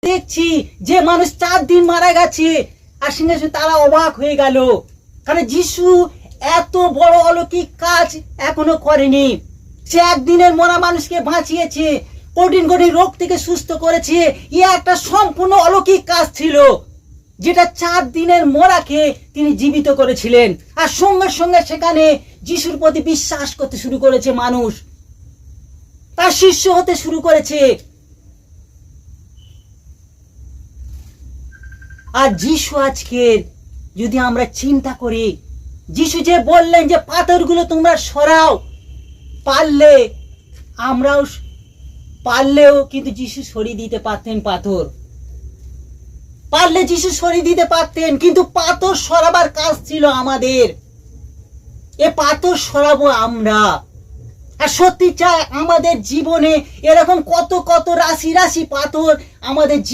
দেখছি যে মানুষ 4 দিন মারা গেছে, আর সঙ্গে সঙ্গে তারা অবাক হয়ে গেল, কারণ যিশু এত বড় অলৌকিক কাজ এখনো করেনি। সে একদিনের মরা মানুষকে বাঁচিয়েছে, কঠিন কঠিন রোগ থেকে সুস্থ করেছে। একটা সম্পূর্ণ অলৌকিক কাজ ছিল, যেটা 4 দিনের মরাকে তিনি জীবিত করেছিলেন। আর সঙ্গে সঙ্গে সেখানে যিশুর প্রতি বিশ্বাস করতে শুরু করেছে মানুষ, তার শিষ্য হতে শুরু করেছে। আর যিশু আজকের যদি আমরা চিন্তা করি, যিশু যে বললেন যে পাথরগুলো তোমরা সরাও, পারলেও কিন্তু যিশু সরিয়ে দিতে পারতেন পাথর, পারলে যিশু সরিয়ে দিতে পারতেন, কিন্তু পাথর সরাবার কাজ ছিল আমাদের। এ পাথর সরাবো আমরা। আর সত্যি চাই আমাদের জীবনে এরকম কত কত রাশি রাশি পাথর আমাদের